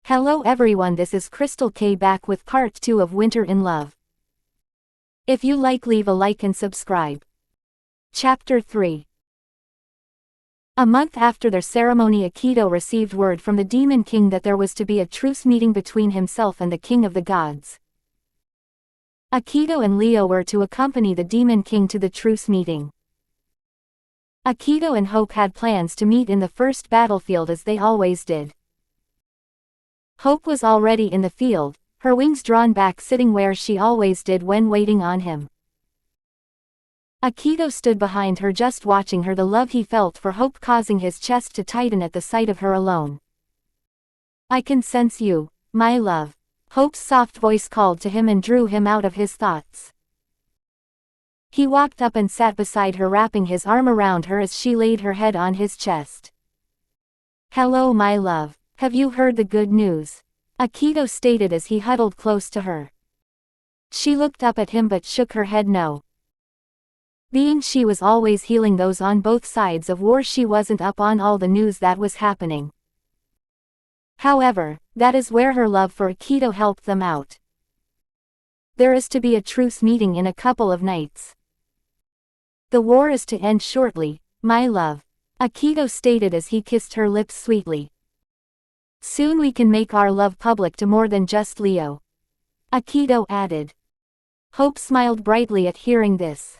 Hello everyone, this is Crystal K back with part 2 of Winter in Love. If you like, leave a like and subscribe. Chapter 3. A month after their ceremony, Akito received word from the Demon King that there was to be a truce meeting between himself and the King of the Gods. Akito and Leo were to accompany the Demon King to the truce meeting. Akito and Hope had plans to meet in the first battlefield as they always did. Hope was already in the field, her wings drawn back, sitting where she always did when waiting on him. Akito stood behind her, just watching her, the love he felt for Hope causing his chest to tighten at the sight of her alone. "I can sense you, my love," Hope's soft voice called to him and drew him out of his thoughts. He walked up and sat beside her, wrapping his arm around her as she laid her head on his chest. "Hello my love. Have you heard the good news?" Akito stated as he huddled close to her. She looked up at him but shook her head no. Being she was always healing those on both sides of war, she wasn't up on all the news that was happening. However, that is where her love for Akito helped them out. "There is to be a truce meeting in a couple of nights. The war is to end shortly, my love," Akito stated as he kissed her lips sweetly. "Soon we can make our love public to more than just Leo," Akito added. Hope smiled brightly at hearing this.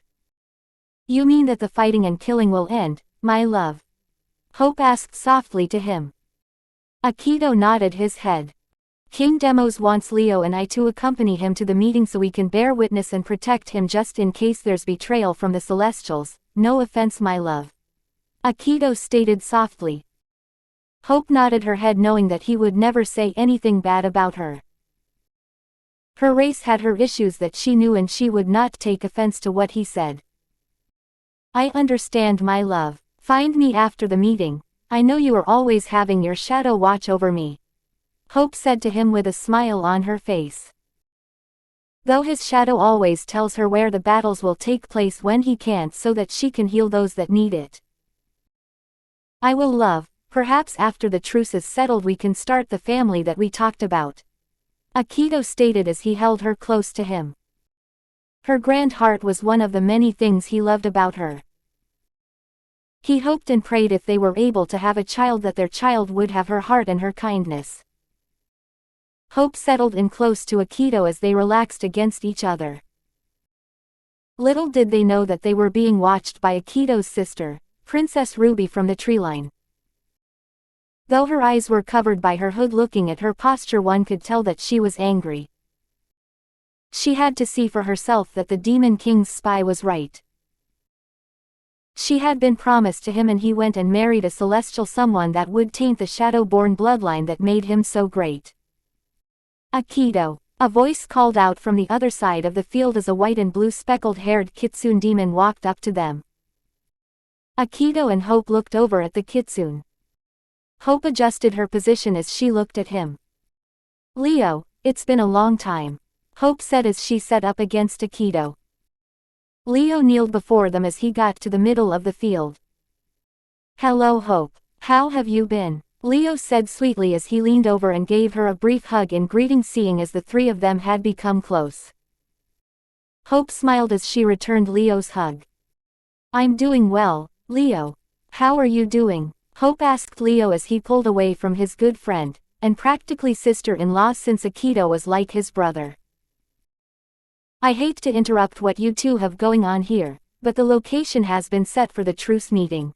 "You mean that the fighting and killing will end, my love?" Hope asked softly to him. Akito nodded his head. "King Demos wants Leo and I to accompany him to the meeting so we can bear witness and protect him just in case there's betrayal from the Celestials. No offense my love," Akito stated softly. Hope nodded her head, knowing that he would never say anything bad about her. Her race had her issues that she knew, and she would not take offense to what he said. "I understand my love. Find me after the meeting. I know you are always having your shadow watch over me," Hope said to him with a smile on her face. Though his shadow always tells her where the battles will take place when he can't, so that she can heal those that need it. "I will, love. Perhaps after the truce is settled we can start the family that we talked about," Akito stated as he held her close to him. Her grand heart was one of the many things he loved about her. He hoped and prayed if they were able to have a child that their child would have her heart and her kindness. Hope settled in close to Akito as they relaxed against each other. Little did they know that they were being watched by Akito's sister, Princess Ruby, from the treeline. Though her eyes were covered by her hood, looking at her posture one could tell that she was angry. She had to see for herself that the Demon King's spy was right. She had been promised to him and he went and married a celestial, someone that would taint the shadow-born bloodline that made him so great. "Akito," a voice called out from the other side of the field as a white and blue speckled-haired kitsune demon walked up to them. Akito and Hope looked over at the kitsune. Hope adjusted her position as she looked at him. "Leo, it's been a long time," Hope said as she sat up against Akito. Leo kneeled before them as he got to the middle of the field. "Hello Hope, how have you been?" Leo said sweetly as he leaned over and gave her a brief hug in greeting, seeing as the three of them had become close. Hope smiled as she returned Leo's hug. "I'm doing well, Leo. How are you doing?" Hope asked Leo as he pulled away from his good friend, and practically sister-in-law since Akito was like his brother. "I hate to interrupt what you two have going on here, but the location has been set for the truce meeting.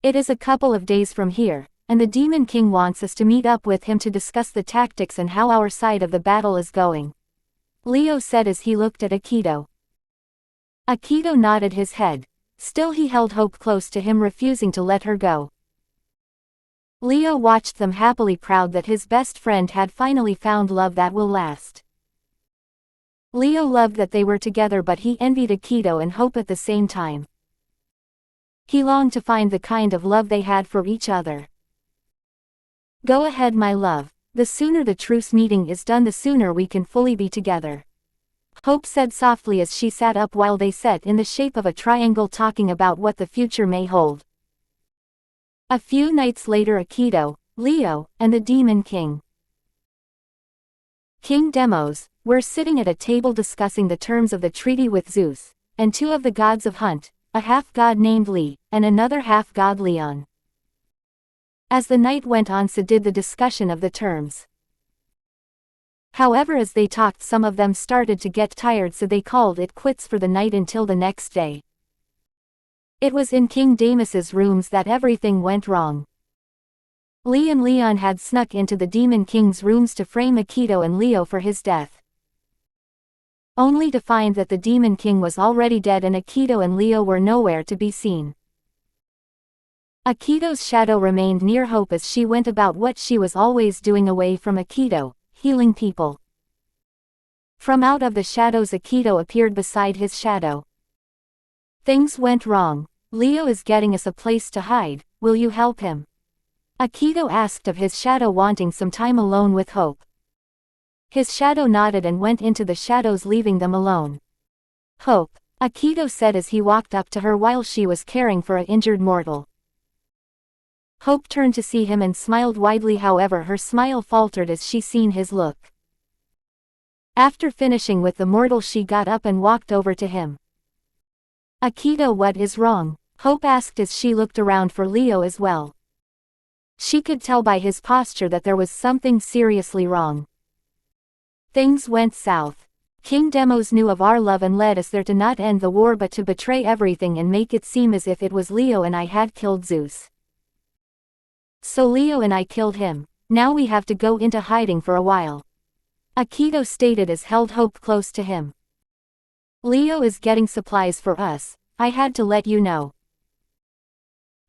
It is a couple of days from here, and the Demon King wants us to meet up with him to discuss the tactics and how our side of the battle is going," Leo said as he looked at Akito. Akito nodded his head. Still he held Hope close to him, refusing to let her go. Leo watched them happily, proud that his best friend had finally found love that will last. Leo loved that they were together, but he envied Akito and Hope at the same time. He longed to find the kind of love they had for each other. "Go ahead my love, the sooner the truce meeting is done the sooner we can fully be together," Hope said softly as she sat up while they sat in the shape of a triangle talking about what the future may hold. A few nights later, Akito, Leo, and the Demon King. King Deimos, were sitting at a table discussing the terms of the treaty with Zeus, and two of the gods of hunt, a half-god named Le, and another half-god Leon. As the night went on, so did the discussion of the terms. However, as they talked, some of them started to get tired, so they called it quits for the night until the next day. It was in King Deimos's rooms that everything went wrong. Le and Leon had snuck into the Demon King's rooms to frame Akito and Leo for his death, only to find that the Demon King was already dead and Akito and Leo were nowhere to be seen. Akito's shadow remained near Hope as she went about what she was always doing away from Akito, healing people. From out of the shadows Akito appeared beside his shadow. Things went wrong. Leo is getting us a place to hide, will you help him? Akito asked of his shadow, wanting some time alone with Hope. His shadow nodded and went into the shadows, leaving them alone. Hope, Akito said as he walked up to her while she was caring for an injured mortal. Hope turned to see him and smiled widely, however her smile faltered as she seen his look. After finishing with the mortal, she got up and walked over to him. Akito, what is wrong? Hope asked as she looked around for Leo as well. She could tell by his posture that there was something seriously wrong. Things went south. King Deimos knew of our love and led us there to not end the war but to betray everything and make it seem as if it was Leo and I had killed Zeus. So Leo and I killed him. Now we have to go into hiding for a while. Akito stated as held Hope close to him. Leo is getting supplies for us. I had to let you know.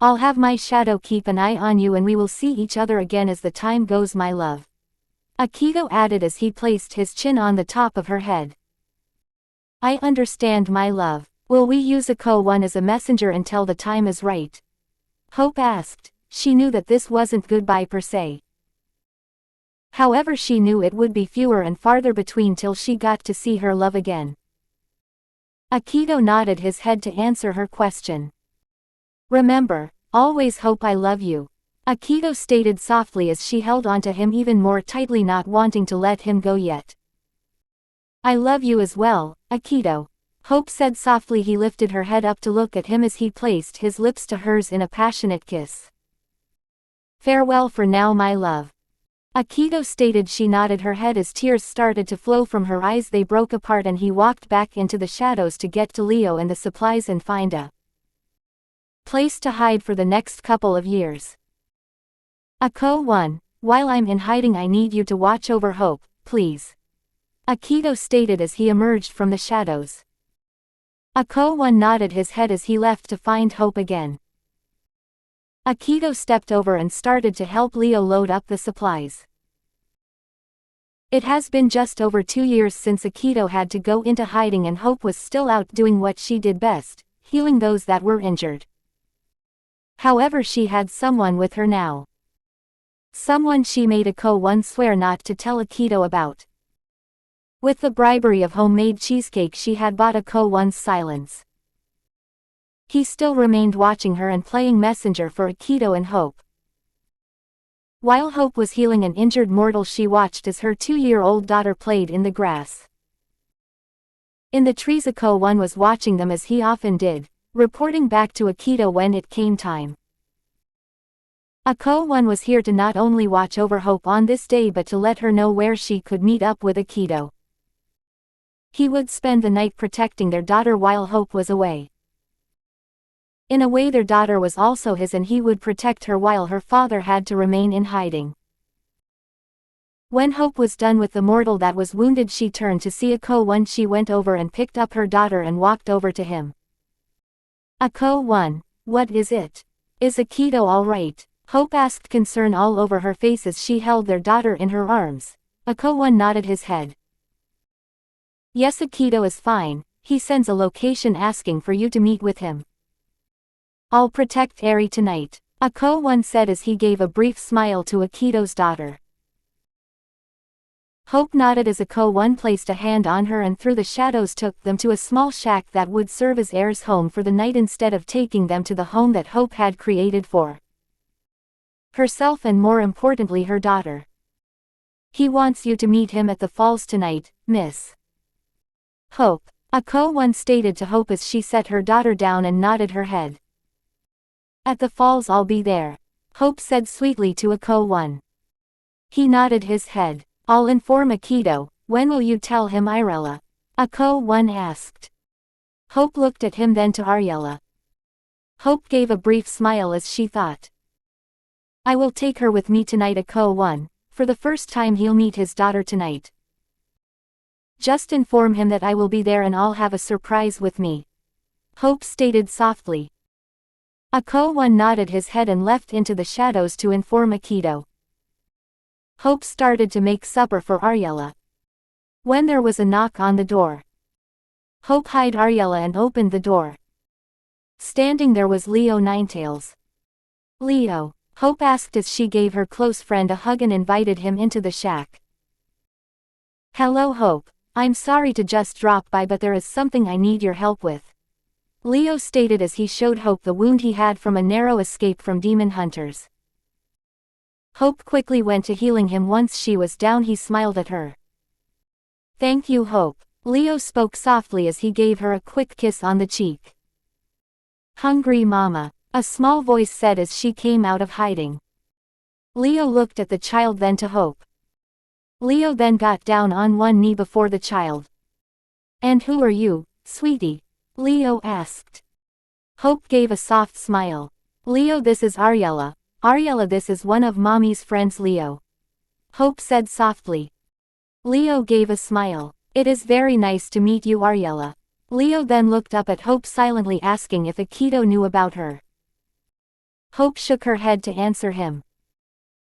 I'll have my shadow keep an eye on you and we will see each other again as the time goes, my love. Akito added as he placed his chin on the top of her head. I understand, my love. Will we use Ako-1 as a messenger until the time is right? Hope asked. She knew that this wasn't goodbye per se. However, she knew it would be fewer and farther between till she got to see her love again. Akito nodded his head to answer her question. Remember, always Hope, I love you. Akito stated softly as she held onto him even more tightly, not wanting to let him go yet. I love you as well, Akito. Hope said softly. He lifted her head up to look at him as he placed his lips to hers in a passionate kiss. Farewell for now, my love. Akito stated. She nodded her head as tears started to flow from her eyes. They broke apart and he walked back into the shadows to get to Leo and the supplies and find a place to hide for the next couple of years. Ako-1, while I'm in hiding I need you to watch over Hope, please. Akito stated as he emerged from the shadows. Ako-1 nodded his head as he left to find Hope again. Akito stepped over and started to help Leo load up the supplies. It has been just over 2 years since Akito had to go into hiding and Hope was still out doing what she did best, healing those that were injured. However, she had someone with her now. Someone she made Ako-1 swear not to tell Akito about. With the bribery of homemade cheesecake she had bought Ako-1's silence. He still remained watching her and playing messenger for Akito and Hope. While Hope was healing an injured mortal, she watched as her 2-year-old daughter played in the grass. In the trees, Ako-1 was watching them as he often did, reporting back to Akito when it came time. Ako-1 was here to not only watch over Hope on this day but to let her know where she could meet up with Akito. He would spend the night protecting their daughter while Hope was away. In a way, their daughter was also his and he would protect her while her father had to remain in hiding. When Hope was done with the mortal that was wounded, she turned to see Ako-1. She went over and picked up her daughter and walked over to him. Ako-1, what is it? Is Akito all right? Hope asked, concern all over her face as she held their daughter in her arms. Ako-1 nodded his head. Yes, Akito is fine. He sends a location asking for you to meet with him. I'll protect Eri tonight, Ako-1 said as he gave a brief smile to Akito's daughter. Hope nodded as Ako-1 placed a hand on her and through the shadows took them to a small shack that would serve as Eri's home for the night instead of taking them to the home that Hope had created for herself and more importantly her daughter. He wants you to meet him at the falls tonight, Miss Hope. Ako-1 stated to Hope as she set her daughter down and nodded her head. At the falls I'll be there, Hope said sweetly to Ako-1. He nodded his head. I'll inform Akito. When will you tell him, Ariella? Ako-1 asked. Hope looked at him then to Ariella. Hope gave a brief smile as she thought. I will take her with me tonight, Ako-1. For the first time he'll meet his daughter tonight. Just inform him that I will be there and I'll have a surprise with me, Hope stated softly. Ako-1 nodded his head and left into the shadows to inform Akito. Hope started to make supper for Ariella, when there was a knock on the door. Hope hid Ariella and opened the door. Standing there was Leo Ninetails. Leo, Hope asked as she gave her close friend a hug and invited him into the shack. Hello Hope, I'm sorry to just drop by but there is something I need your help with, Leo stated as he showed Hope the wound he had from a narrow escape from demon hunters. Hope quickly went to healing him. Once she was down he smiled at her. Thank you Hope, Leo spoke softly as he gave her a quick kiss on the cheek. Hungry mama, a small voice said as she came out of hiding. Leo looked at the child then to Hope. Leo then got down on one knee before the child. And who are you, sweetie? Leo asked. Hope gave a soft smile. Leo, this is Ariella. Ariella, this is one of mommy's friends, Leo, Hope said softly. Leo gave a smile. It is very nice to meet you, Ariella. Leo then looked up at Hope silently asking if Akito knew about her. Hope shook her head to answer him.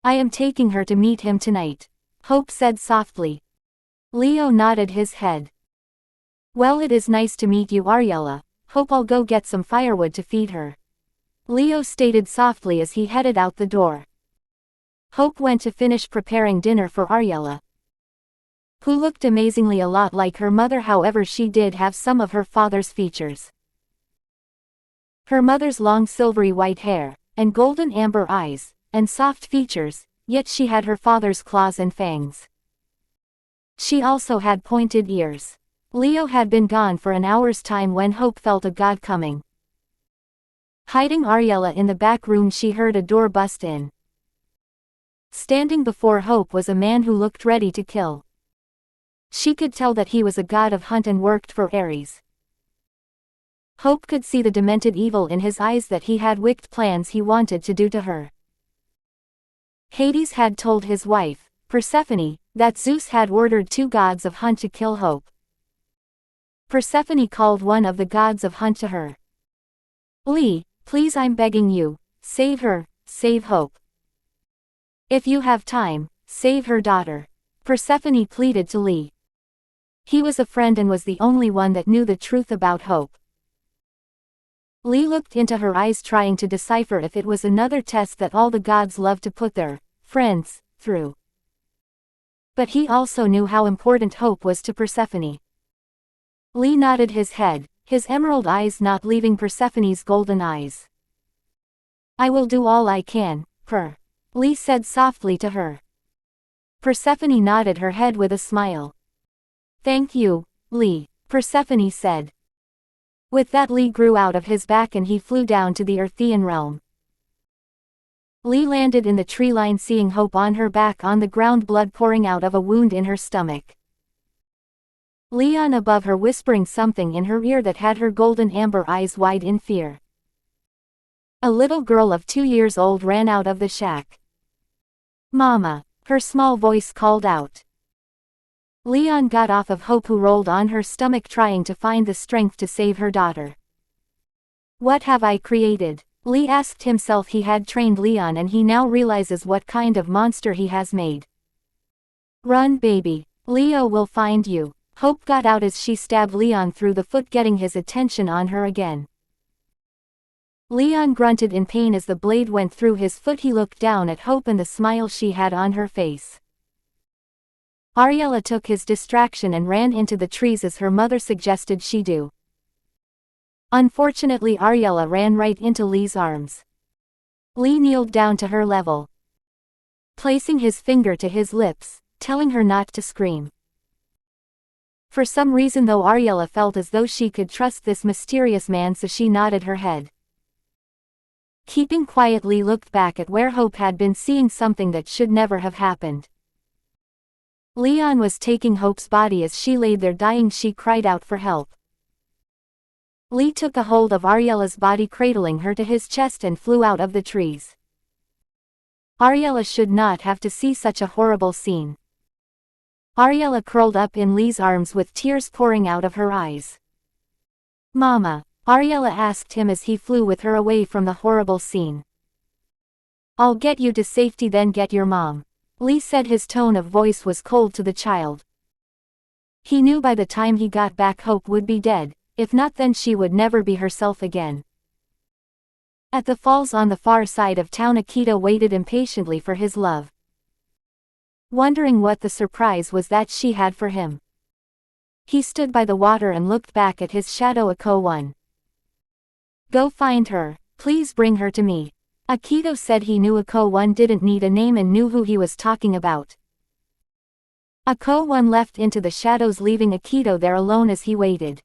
I am taking her to meet him tonight, Hope said softly. Leo nodded his head. Well, it is nice to meet you, Ariella. Hope I'll go get some firewood to feed her, Leo stated softly as he headed out the door. Hope went to finish preparing dinner for Ariella, who looked amazingly a lot like her mother. However, she did have some of her father's features. Her mother's long silvery white hair, and golden amber eyes, and soft features, yet she had her father's claws and fangs. She also had pointed ears. Leo had been gone for an hour's time when Hope felt a god coming. Hiding Ariella in the back room, she heard a door bust in. Standing before Hope was a man who looked ready to kill. She could tell that he was a god of hunt and worked for Ares. Hope could see the demented evil in his eyes, that he had wicked plans he wanted to do to her. Hades had told his wife, Persephone, that Zeus had ordered 2 gods of hunt to kill Hope. Persephone called one of the gods of hunt to her. Lee, please, I'm begging you, save her, save Hope. If you have time, save her daughter, Persephone pleaded to Lee. He was a friend and was the only one that knew the truth about Hope. Lee looked into her eyes, trying to decipher if it was another test that all the gods love to put their friends through. But he also knew how important Hope was to Persephone. Lee nodded his head, his emerald eyes not leaving Persephone's golden eyes. I will do all I can, Lee said softly to her. Persephone nodded her head with a smile. Thank you, Lee, Persephone said. With that, Lee grew out of his back and he flew down to the Earthian realm. Lee landed in the tree line, seeing Hope on her back on the ground, blood pouring out of a wound in her stomach. Leon above her whispering something in her ear that had her golden amber eyes wide in fear. A little girl of 2 years old ran out of the shack. Mama, her small voice called out. Leon got off of Hope, who rolled on her stomach trying to find the strength to save her daughter. What have I created? Lee asked himself. He had trained Leon and he now realizes what kind of monster he has made. Run, baby. Leo will find you. Hope got out as she stabbed Leon through the foot, getting his attention on her again. Leon grunted in pain as the blade went through his foot. He looked down at Hope and the smile she had on her face. Ariella took his distraction and ran into the trees as her mother suggested she do. Unfortunately, Ariella ran right into Lee's arms. Lee kneeled down to her level. placing his finger to his lips, telling her not to scream. For some reason though, Ariella felt as though she could trust this mysterious man, so she nodded her head. Keeping quietly looked back at where Hope had been, seeing something that should never have happened. Leon was taking Hope's body. As she laid there dying, she cried out for help. Lee took a hold of Ariella's body, cradling her to his chest, and flew out of the trees. Ariella should not have to see such a horrible scene. Ariella curled up in Lee's arms with tears pouring out of her eyes. "Mama," Ariella asked him as he flew with her away from the horrible scene. "I'll get you to safety, then get your mom," Lee said. His tone of voice was cold to the child. He knew by the time he got back Hope would be dead, if not then she would never be herself again. At the falls on the far side of town, Akito waited impatiently for his love, wondering what the surprise was that she had for him. He stood by the water and looked back at his shadow. Ako-1. "Go find her, please bring her to me." Akito said he knew Ako-1 didn't need a name and knew who he was talking about. Ako-1 left into the shadows, leaving Akito there alone as he waited.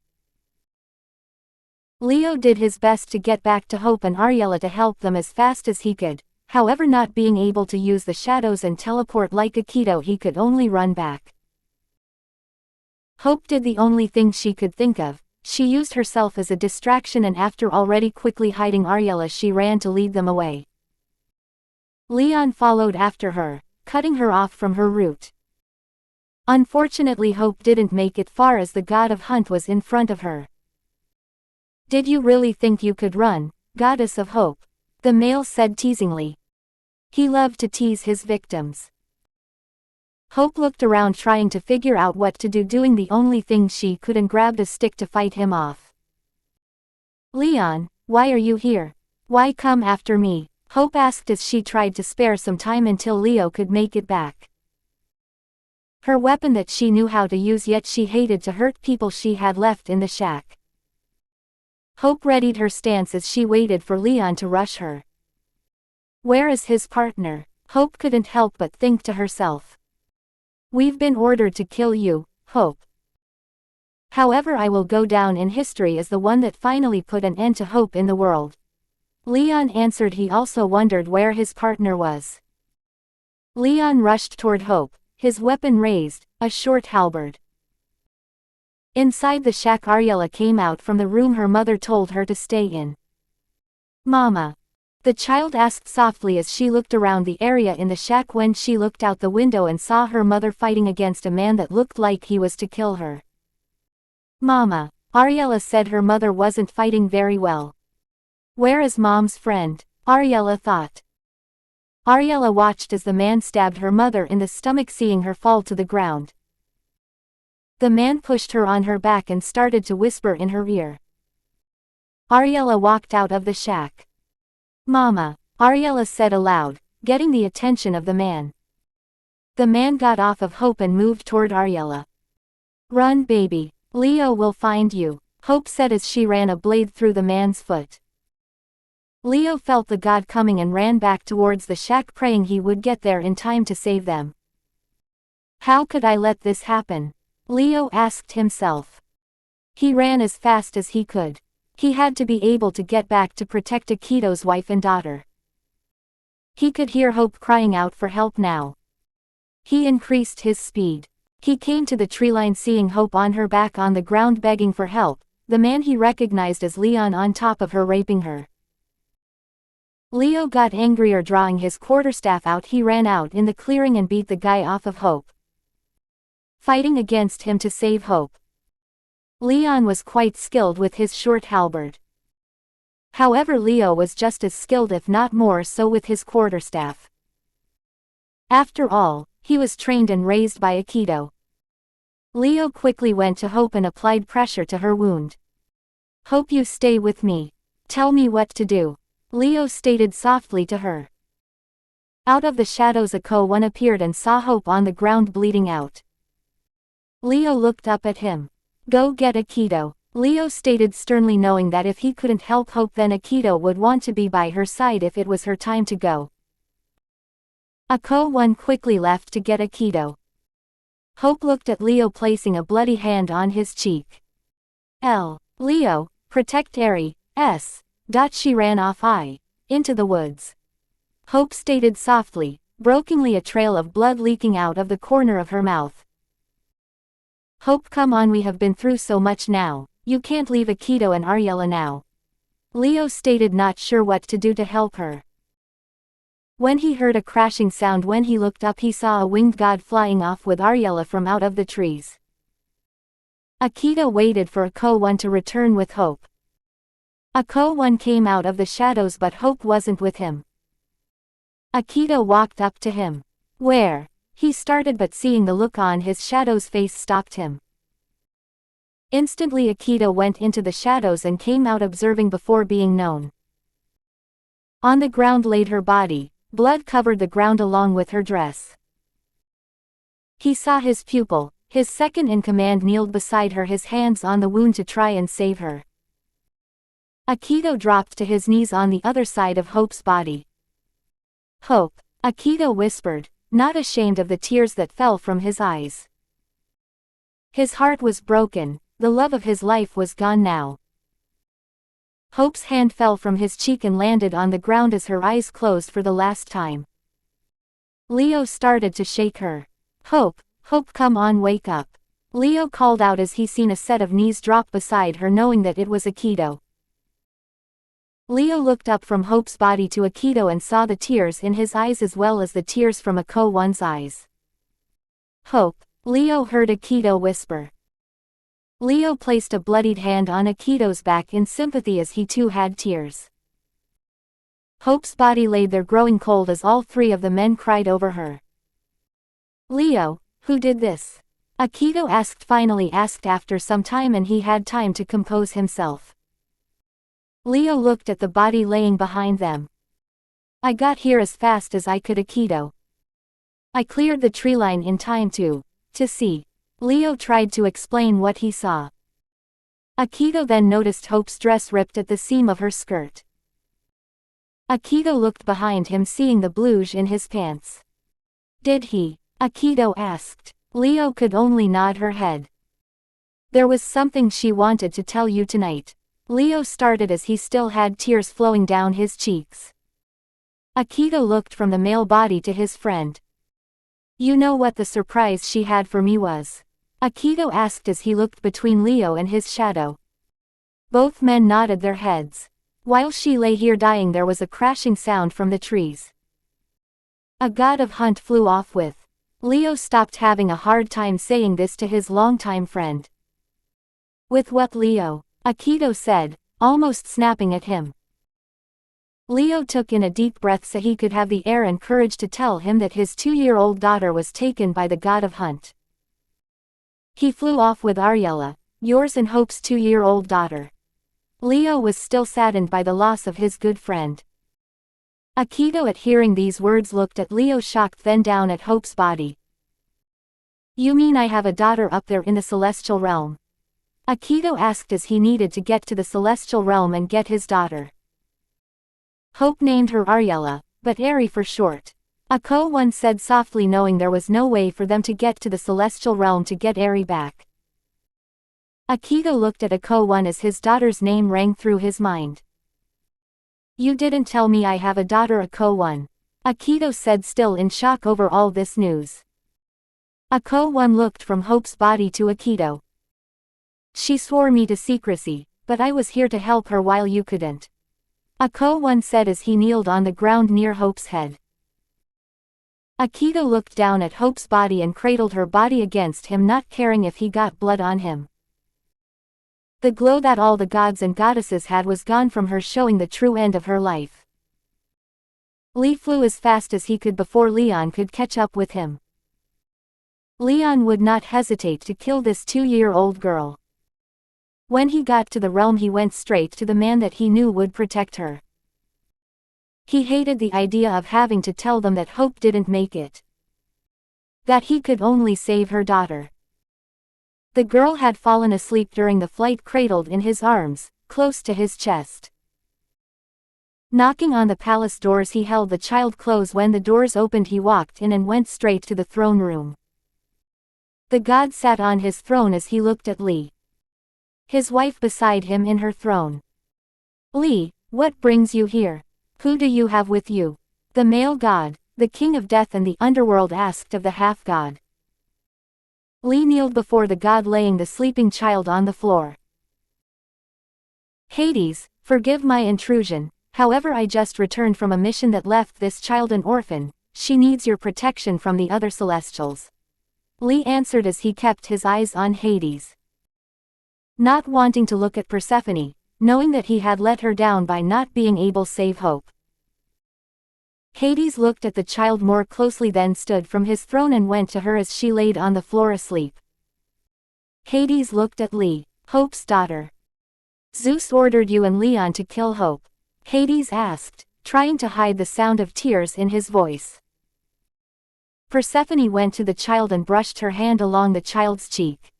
Leo did his best to get back to Hope and Ariella to help them as fast as he could. However, not being able to use the shadows and teleport like Akito, he could only run back. Hope did the only thing she could think of. She used herself as a distraction, and after already quickly hiding Ariella, she ran to lead them away. Leon followed after her, cutting her off from her route. Unfortunately, Hope didn't make it far as the god of Hunt was in front of her. "Did you really think you could run, goddess of Hope?" the male said teasingly. He loved to tease his victims. Hope looked around, trying to figure out what to do, doing the only thing she could, and grabbed a stick to fight him off. "Leon, why are you here? Why come after me?" Hope asked as she tried to spare some time until Leo could make it back. Her weapon that she knew how to use, yet she hated to hurt people she had left in the shack. Hope readied her stance as she waited for Leon to rush her. Where is his partner? Hope couldn't help but think to herself. "We've been ordered to kill you, Hope. However, I will go down in history as the one that finally put an end to Hope in the world." Leon answered. He also wondered where his partner was. Leon rushed toward Hope, his weapon raised, a short halberd. Inside the shack, Ariella came out from the room her mother told her to stay in. "Mama?" the child asked softly as she looked around the area in the shack. When she looked out the window and saw her mother fighting against a man that looked like he was to kill her. "Mama," Ariella said her mother wasn't fighting very well. "Where is Mom's friend?" Ariella thought. Ariella watched as the man stabbed her mother in the stomach, seeing her fall to the ground. The man pushed her on her back and started to whisper in her ear. Ariella walked out of the shack. "Mama," Ariella said aloud, getting the attention of the man. The man got off of Hope and moved toward Ariella. "Run, baby. Leo will find you," Hope said as she ran a blade through the man's foot. Leo felt the god coming and ran back towards the shack, praying he would get there in time to save them. "How could I let this happen?" Leo asked himself. He ran as fast as he could. He had to be able to get back to protect Akito's wife and daughter. He could hear Hope crying out for help now. He increased his speed. He came to the tree line, seeing Hope on her back on the ground begging for help, the man he recognized as Leon on top of her, raping her. Leo got angrier, drawing his quarterstaff out. He ran out in the clearing and beat the guy off of Hope, fighting against him to save Hope. Leon was quite skilled with his short halberd. However, Leo was just as skilled, if not more so, with his quarterstaff. After all, he was trained and raised by Akito. Leo quickly went to Hope and applied pressure to her wound. "Hope, you stay with me. Tell me what to do," Leo stated softly to her. Out of the shadows, Ako-1 appeared and saw Hope on the ground bleeding out. Leo looked up at him. "Go get Akito," Leo stated sternly, knowing that if he couldn't help Hope, then Akito would want to be by her side if it was her time to go. Ako-1 quickly left to get Akito. Hope looked at Leo placing a bloody hand on his cheek. Leo, protect Eri, s. She ran off into the woods. Hope stated softly, brokenly, a trail of blood leaking out of the corner of her mouth. Hope, come on, we have been through so much now, you can't leave Akito and Ariella now. Leo stated, not sure what to do to help her. When he heard a crashing sound, when he looked up he saw a winged god flying off with Ariella from out of the trees. Akito waited for Ako-1 to return with Hope. Ako-1 came out of the shadows but Hope wasn't with him. Akito walked up to him. Where? He started, but seeing the look on his shadow's face stopped him. Instantly Akito went into the shadows and came out, observing before being known. On the ground laid her body, blood covered the ground along with her dress. He saw his pupil, his second in command, kneeled beside her, his hands on the wound to try and save her. Akito dropped to his knees on the other side of Hope's body. Hope, Akito whispered, not ashamed of the tears that fell from his eyes. His heart was broken, the love of his life was gone now. Hope's hand fell from his cheek and landed on the ground as her eyes closed for the last time. Leo started to shake her. Hope, come on, wake up. Leo called out as he seen a set of knees drop beside her, knowing that it was Akito. Leo looked up from Hope's body to Akito and saw the tears in his eyes as well as the tears from Ako-1's eyes. Hope, Leo heard Akito whisper. Leo placed a bloodied hand on Akito's back in sympathy as he too had tears. Hope's body lay there growing cold as all three of the men cried over her. Leo, who did this? Akito asked after some time, and he had time to compose himself. Leo looked at the body laying behind them. I got here as fast as I could, Akito. I cleared the tree line in time to see. Leo tried to explain what he saw. Akito then noticed Hope's dress ripped at the seam of her skirt. Akito looked behind him, seeing the blues in his pants. Did he? Akito asked. Leo could only nod her head. There was something she wanted to tell you tonight. Leo started as he still had tears flowing down his cheeks. Akito looked from the male body to his friend. You know what the surprise she had for me was? Akito asked as he looked between Leo and his shadow. Both men nodded their heads. While she lay here dying, there was a crashing sound from the trees. A god of hunt flew off with. Leo stopped having a hard time saying this to his longtime friend. With what, Leo? Akito said, almost snapping at him. Leo took in a deep breath so he could have the air and courage to tell him that his 2-year-old daughter was taken by the god of hunt. He flew off with Ariella, yours and Hope's 2-year-old daughter. Leo was still saddened by the loss of his good friend. Akito, at hearing these words, looked at Leo shocked, then down at Hope's body. You mean I have a daughter up there in the celestial realm? Akito asked as he needed to get to the celestial realm and get his daughter. Hope named her Ariella, but Eri for short. Ako-1 said softly, knowing there was no way for them to get to the celestial realm to get Eri back. Akito looked at Ako-1 as his daughter's name rang through his mind. You didn't tell me I have a daughter, Ako-1. Akito said, still in shock over all this news. Ako-1 looked from Hope's body to Akito. She swore me to secrecy, but I was here to help her while you couldn't. Ako-1 said as he kneeled on the ground near Hope's head. Akito looked down at Hope's body and cradled her body against him, not caring if he got blood on him. The glow that all the gods and goddesses had was gone from her, showing the true end of her life. Lee flew as fast as he could before Leon could catch up with him. Leon would not hesitate to kill this 2-year-old girl. When he got to the realm, he went straight to the man that he knew would protect her. He hated the idea of having to tell them that Hope didn't make it. That he could only save her daughter. The girl had fallen asleep during the flight, cradled in his arms, close to his chest. Knocking on the palace doors, he held the child close. When the doors opened, he walked in and went straight to the throne room. The god sat on his throne as he looked at Li, his wife, beside him in her throne. "Li, what brings you here? Who do you have with you?" the male god, the king of death and the underworld, asked of the half-god. Li kneeled before the god, laying the sleeping child on the floor. "Hades, forgive my intrusion, however I just returned from a mission that left this child an orphan. She needs your protection from the other celestials," Li answered as he kept his eyes on Hades. Not wanting to look at Persephone, knowing that he had let her down by not being able to save Hope. Hades looked at the child more closely, then stood from his throne and went to her as she laid on the floor asleep. Hades looked at Li, Hope's daughter. "Zeus ordered you and Leon to kill Hope?" Hades asked, trying to hide the sound of tears in his voice. Persephone went to the child and brushed her hand along the child's cheek.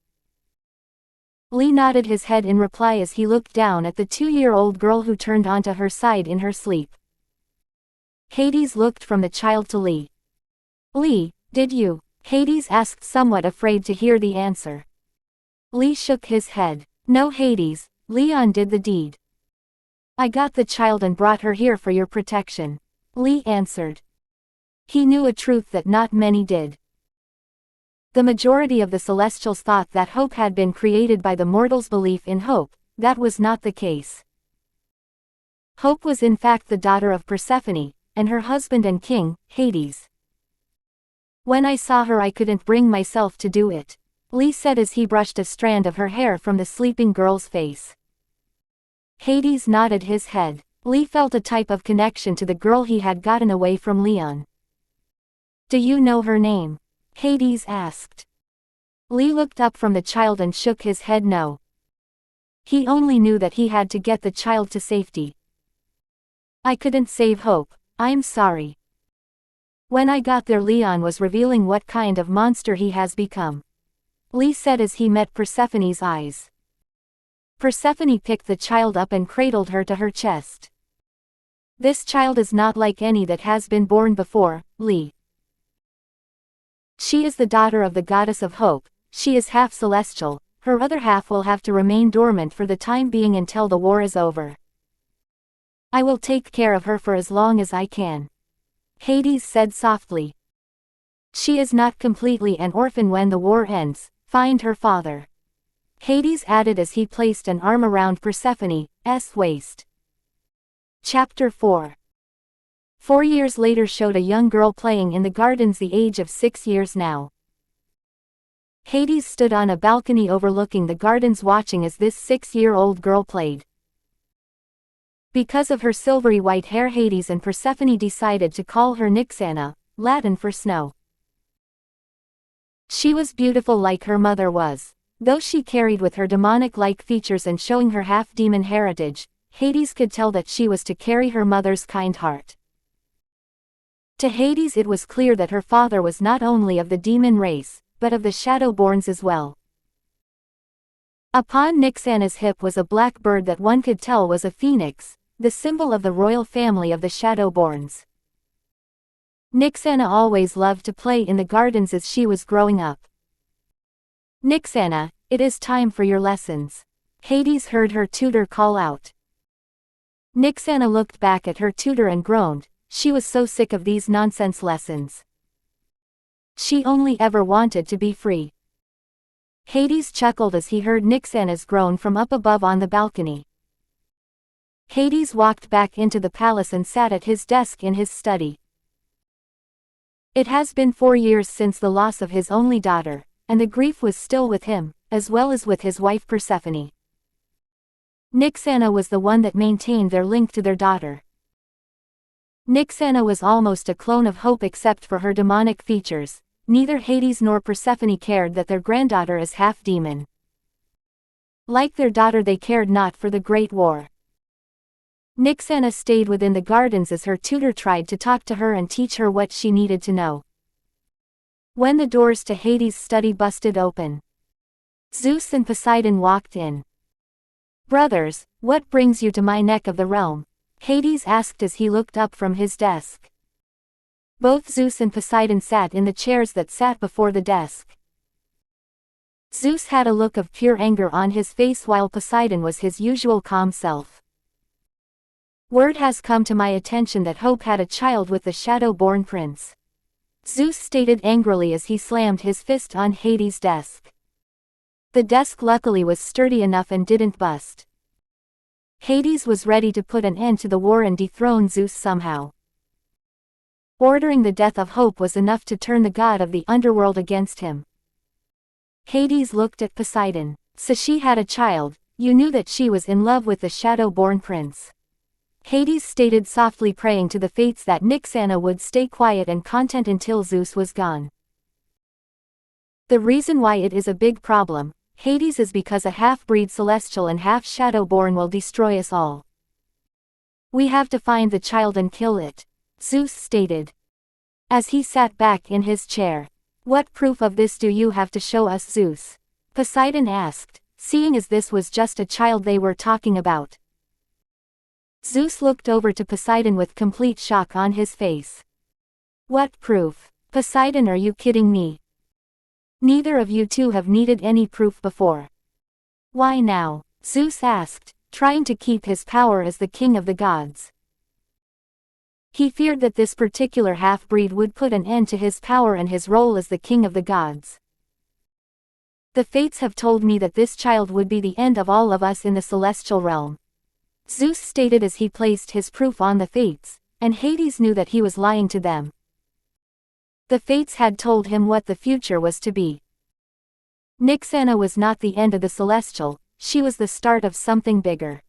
Li nodded his head in reply as he looked down at the 2-year-old girl who turned onto her side in her sleep. Hades looked from the child to Li. "Li, did you?" Hades asked, somewhat afraid to hear the answer. Li shook his head. "No, Hades, Leon did the deed. I got the child and brought her here for your protection," Li answered. He knew a truth that not many did. The majority of the Celestials thought that Hope had been created by the mortals' belief in Hope. That was not the case. Hope was in fact the daughter of Persephone, and her husband and king, Hades. "When I saw her I couldn't bring myself to do it," Li said as he brushed a strand of her hair from the sleeping girl's face. Hades nodded his head. Li felt a type of connection to the girl he had gotten away from Leon. "Do you know her name?" Hades asked. Li looked up from the child and shook his head no. He only knew that he had to get the child to safety. "I couldn't save Hope, I'm sorry. When I got there Leon was revealing what kind of monster he has become," Li said as he met Persephone's eyes. Persephone picked the child up and cradled her to her chest. "This child is not like any that has been born before, Li. She is the daughter of the goddess of Hope. She is half celestial, her other half will have to remain dormant for the time being until the war is over. I will take care of her for as long as I can," Hades said softly. "She is not completely an orphan. When the war ends, find her father," Hades added as he placed an arm around Persephone's waist. Chapter 4. 4 years later showed a young girl playing in the gardens, the age of 6 years now. Hades stood on a balcony overlooking the gardens watching as this 6-year-old girl played. Because of her silvery white hair, Hades and Persephone decided to call her Nyxana, Latin for snow. She was beautiful like her mother was. Though she carried with her demonic-like features and showing her half-demon heritage, Hades could tell that she was to carry her mother's kind heart. To Hades it was clear that her father was not only of the demon race, but of the Shadowborns as well. Upon Nyxana's hip was a black bird that one could tell was a phoenix, the symbol of the royal family of the Shadowborns. Nyxana always loved to play in the gardens as she was growing up. "Nyxana, it is time for your lessons," Hades heard her tutor call out. Nyxana looked back at her tutor and groaned. She was so sick of these nonsense lessons. She only ever wanted to be free. Hades chuckled as he heard Nyxana's groan from up above on the balcony. Hades walked back into the palace and sat at his desk in his study. It has been 4 years since the loss of his only daughter, and the grief was still with him, as well as with his wife Persephone. Nyxana was the one that maintained their link to their daughter. Nyxana was almost a clone of Hope except for her demonic features. Neither Hades nor Persephone cared that their granddaughter is half-demon. Like their daughter, they cared not for the Great War. Nyxana stayed within the gardens as her tutor tried to talk to her and teach her what she needed to know. When the doors to Hades' study busted open, Zeus and Poseidon walked in. "Brothers, what brings you to my neck of the realm?" Hades asked as he looked up from his desk. Both Zeus and Poseidon sat in the chairs that sat before the desk. Zeus had a look of pure anger on his face while Poseidon was his usual calm self. Word has come to my attention that Hope had a child with the shadow-born prince. Zeus stated angrily as he slammed his fist on Hades' desk. The desk luckily was sturdy enough and didn't bust. Hades was ready to put an end to the war and dethrone Zeus somehow. Ordering the death of Hope was enough to turn the god of the underworld against him. Hades looked at Poseidon. So she had a child, you knew that she was in love with the shadow-born prince. Hades stated softly, praying to the fates that Nyxana would stay quiet and content until Zeus was gone. The reason why it is a big problem, Hades, is because a half-breed celestial and half-shadow-born will destroy us all. We have to find the child and kill it, Zeus stated. As he sat back in his chair. What proof of this do you have to show us, Zeus? Poseidon asked, seeing as this was just a child they were talking about. Zeus looked over to Poseidon with complete shock on his face. What proof? Poseidon, are you kidding me? Neither of you two have needed any proof before. Why now? Zeus asked, trying to keep his power as the king of the gods. He feared that this particular half-breed would put an end to his power and his role as the king of the gods. The fates have told me that this child would be the end of all of us in the celestial realm. Zeus stated as he placed his proof on the fates, and Hades knew that he was lying to them. The fates had told him what the future was to be. Nyxana was not the end of the celestial, she was the start of something bigger.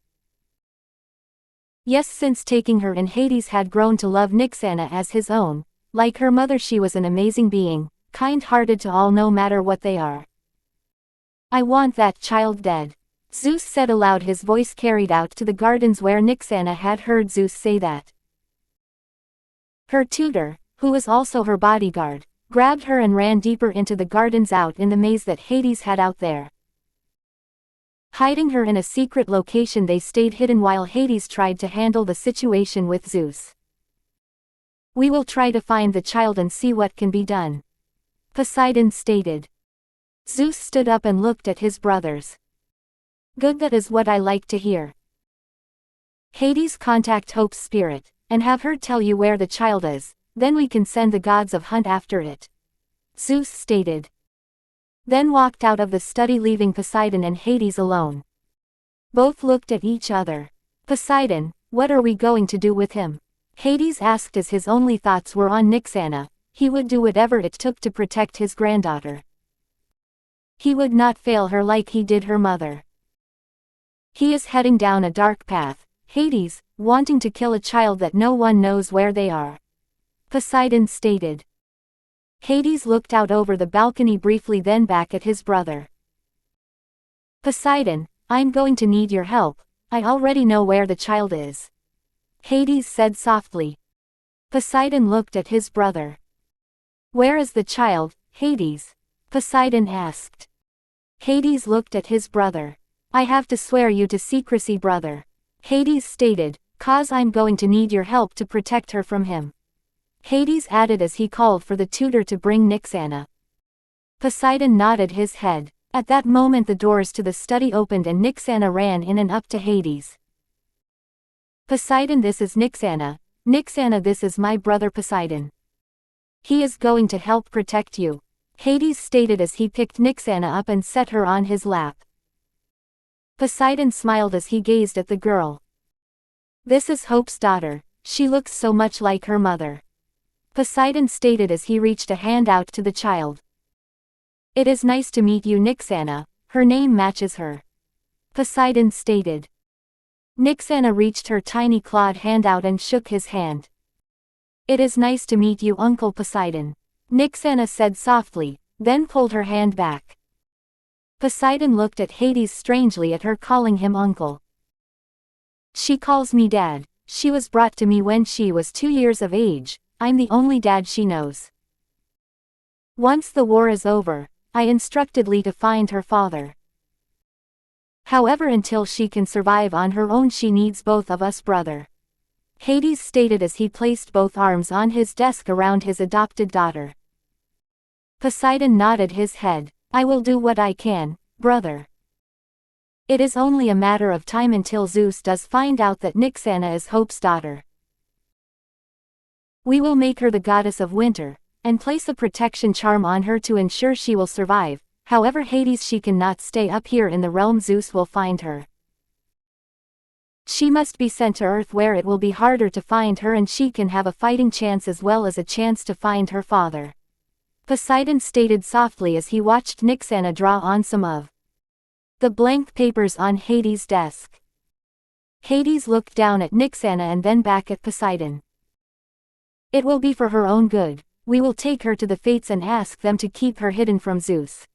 Yes, since taking her in, Hades had grown to love Nyxana as his own. Like her mother, she was an amazing being, kind-hearted to all no matter what they are. I want that child dead, Zeus said aloud, his voice carried out to the gardens where Nyxana had heard Zeus say that. Her tutor, who was also her bodyguard, grabbed her and ran deeper into the gardens, out in the maze that Hades had out there. Hiding her in a secret location, they stayed hidden while Hades tried to handle the situation with Zeus. We will try to find the child and see what can be done, Poseidon stated. Zeus stood up and looked at his brothers. Good, that is what I like to hear. Hades, contact Hope's spirit, and have her tell you where the child is, then we can send the gods of hunt after it, Zeus stated. Then walked out of the study, leaving Poseidon and Hades alone. Both looked at each other. Poseidon, what are we going to do with him? Hades asked as his only thoughts were on Nyxana. He would do whatever it took to protect his granddaughter. He would not fail her like he did her mother. He is heading down a dark path, Hades, wanting to kill a child that no one knows where they are, Poseidon stated. Hades looked out over the balcony briefly, then back at his brother. Poseidon, I'm going to need your help. I already know where the child is, Hades said softly. Poseidon looked at his brother. Where is the child, Hades? Poseidon asked. Hades looked at his brother. I have to swear you to secrecy, brother, Hades stated, cause I'm going to need your help to protect her from him, Hades added as he called for the tutor to bring Nyxana. Poseidon nodded his head. At that moment the doors to the study opened and Nyxana ran in and up to Hades. Poseidon, this is Nyxana. Nyxana, this is my brother Poseidon. He is going to help protect you, Hades stated as he picked Nyxana up and set her on his lap. Poseidon smiled as he gazed at the girl. This is Hope's daughter. She looks so much like her mother, Poseidon stated as he reached a hand out to the child. It is nice to meet you, Nyxana. Her name matches her, Poseidon stated. Nyxana reached her tiny clawed hand out and shook his hand. It is nice to meet you, Uncle Poseidon, Nyxana said softly, then pulled her hand back. Poseidon looked at Hades strangely at her calling him uncle. She calls me dad. She was brought to me when she was 2 years of age. I'm the only dad she knows. Once the war is over, I instructed Lee to find her father. However, until she can survive on her own, she needs both of us, brother. Hades stated as he placed both arms on his desk around his adopted daughter. Poseidon nodded his head. I will do what I can, brother. It is only a matter of time until Zeus does find out that Nyxana is Hope's daughter. We will make her the goddess of winter, and place a protection charm on her to ensure she will survive. However, Hades, she cannot stay up here in the realm. Zeus will find her. She must be sent to Earth where it will be harder to find her and she can have a fighting chance as well as a chance to find her father. Poseidon stated softly as he watched Nyxana draw on some of the blank papers on Hades' desk. Hades looked down at Nyxana and then back at Poseidon. It will be for her own good. We will take her to the Fates and ask them to keep her hidden from Zeus.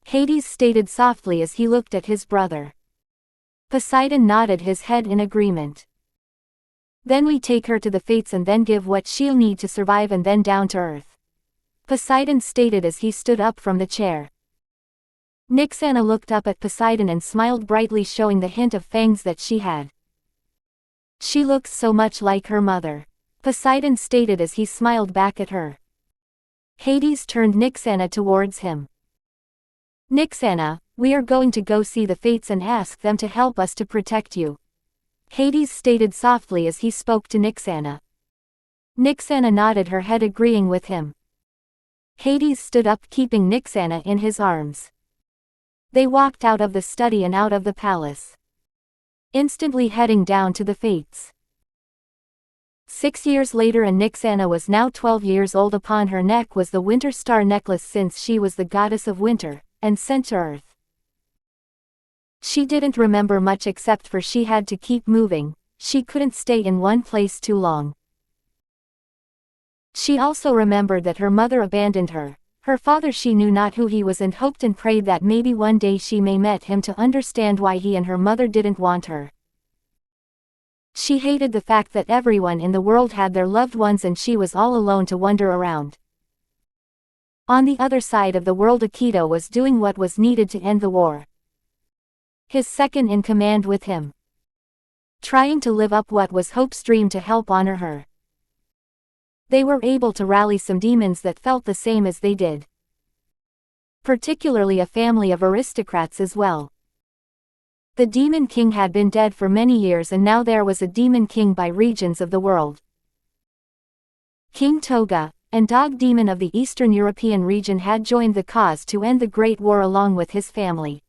Hades stated softly as he looked at his brother. Poseidon nodded his head in agreement. Then we take her to the Fates and then give what she'll need to survive and then down to Earth. Poseidon stated as he stood up from the chair. Nyxana looked up at Poseidon and smiled brightly, showing the hint of fangs that she had. She looks so much like her mother. Poseidon stated as he smiled back at her. Hades turned Nyxana towards him. Nyxana, we are going to go see the Fates and ask them to help us to protect you. Hades stated softly as he spoke to Nyxana. Nyxana nodded her head agreeing with him. Hades stood up keeping Nyxana in his arms. They walked out of the study and out of the palace, instantly heading down to the Fates. 6 years later and Nyxana was now 12 years old. Upon her neck was the Winter Star necklace since she was the goddess of winter, and sent to Earth. She didn't remember much except for she had to keep moving, she couldn't stay in one place too long. She also remembered that her mother abandoned her. Her father, she knew not who he was and hoped and prayed that maybe one day she may meet him to understand why he and her mother didn't want her. She hated the fact that everyone in the world had their loved ones and she was all alone to wander around. On the other side of the world, Akito was doing what was needed to end the war. His second in command with him, trying to live up what was Hope's dream to help honor her. They were able to rally some demons that felt the same as they did. Particularly a family of aristocrats as well. The Demon King had been dead for many years and now there was a Demon King by regions of the world. King Toga, and Dog Demon of the Eastern European region, had joined the cause to end the Great War along with his family.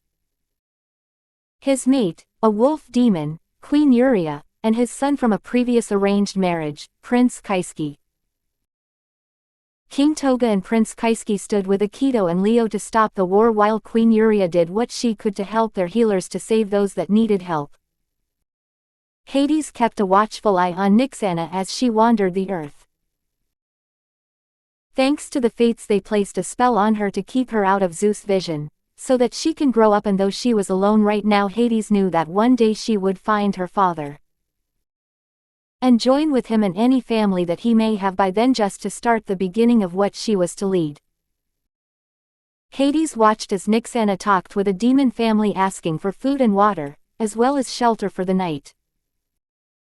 His mate, a wolf demon, Queen Yuria, and his son from a previous arranged marriage, Prince Keisuke. King Toga and Prince Keisuke stood with Akito and Leo to stop the war while Queen Yuria did what she could to help their healers to save those that needed help. Hades kept a watchful eye on Nyxana as she wandered the earth. Thanks to the Fates, they placed a spell on her to keep her out of Zeus' vision, so that she can grow up, and though she was alone right now, Hades knew that one day she would find her father and join with him in any family that he may have by then, just to start the beginning of what she was to lead. Hades watched as Nyxana talked with a demon family asking for food and water, as well as shelter for the night.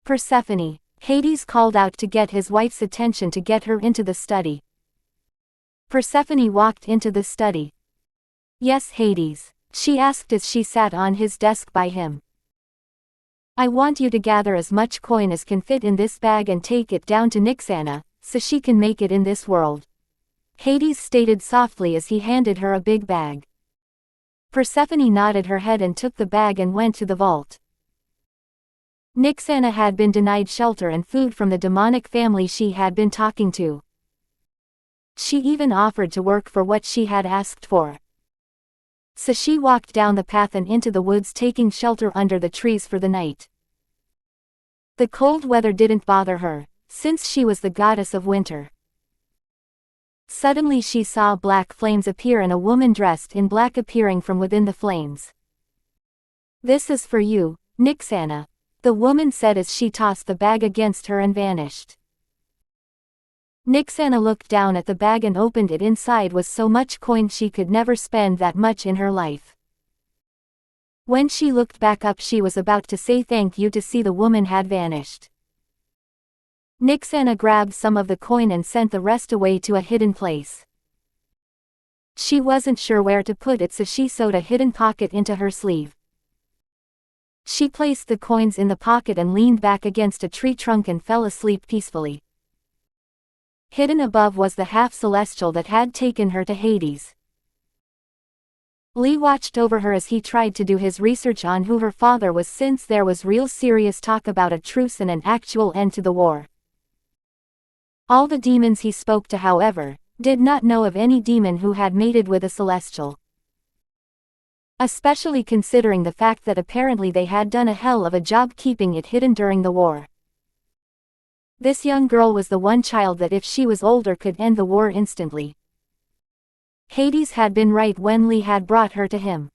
Persephone, Hades called out to get his wife's attention to get her into the study. Persephone walked into the study. Yes, Hades, she asked as she sat on his desk by him. I want you to gather as much coin as can fit in this bag and take it down to Nyxana, so she can make it in this world. Hades stated softly as he handed her a big bag. Persephone nodded her head and took the bag and went to the vault. Nyxana had been denied shelter and food from the demonic family she had been talking to. She even offered to work for what she had asked for. So she walked down the path and into the woods, taking shelter under the trees for the night. The cold weather didn't bother her, since she was the goddess of winter. Suddenly she saw black flames appear and a woman dressed in black appearing from within the flames. This is for you, Nyxana, the woman said as she tossed the bag against her and vanished. Nyxana looked down at the bag and opened it. Inside was so much coin she could never spend that much in her life. When she looked back up, she was about to say thank you to see the woman had vanished. Nixana grabbed some of the coin and sent the rest away to a hidden place. She wasn't sure where to put it, so she sewed a hidden pocket into her sleeve. She placed the coins in the pocket and leaned back against a tree trunk and fell asleep peacefully. Hidden above was the half-celestial that had taken her to Hades. Lee watched over her as he tried to do his research on who her father was, since there was real serious talk about a truce and an actual end to the war. All the demons he spoke to, however, did not know of any demon who had mated with a celestial. Especially considering the fact that apparently they had done a hell of a job keeping it hidden during the war. This young girl was the one child that, if she was older, could end the war instantly. Hades had been right when Lee had brought her to him.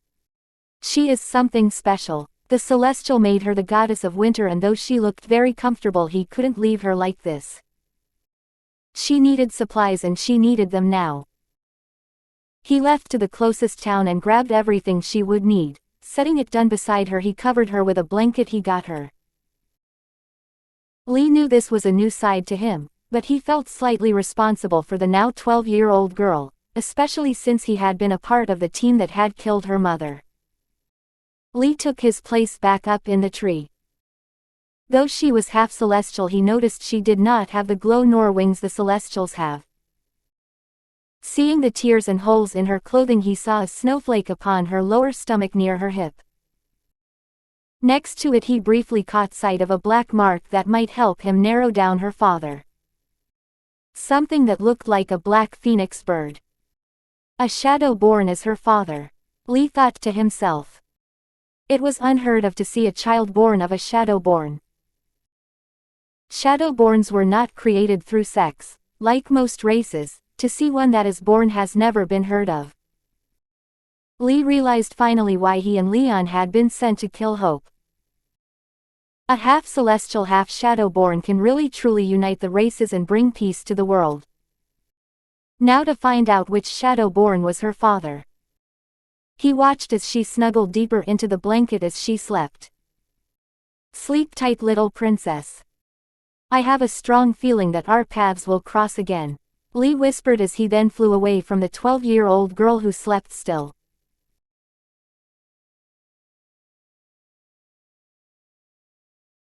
She is something special. The celestial made her the goddess of winter, and though she looked very comfortable, he couldn't leave her like this. She needed supplies and she needed them now. He left to the closest town and grabbed everything she would need. Setting it down beside her, he covered her with a blanket he got her. Lee knew this was a new side to him, but he felt slightly responsible for the now 12-year-old girl, especially since he had been a part of the team that had killed her mother. Lee took his place back up in the tree. Though she was half celestial, he noticed she did not have the glow nor wings the celestials have. Seeing the tears and holes in her clothing, he saw a snowflake upon her lower stomach near her hip. Next to it he briefly caught sight of a black mark that might help him narrow down her father. Something that looked like a black phoenix bird. A shadow born as her father. Lee thought to himself. It was unheard of to see a child born of a shadowborn. Shadowborns were not created through sex, like most races. To see one that is born has never been heard of. Lee realized finally why he and Leon had been sent to kill Hope. A half-celestial, half-shadowborn can really truly unite the races and bring peace to the world. Now to find out which shadowborn was her father. He watched as she snuggled deeper into the blanket as she slept. Sleep tight, little princess. I have a strong feeling that our paths will cross again, Lee whispered as he then flew away from the 12-year-old girl who slept still.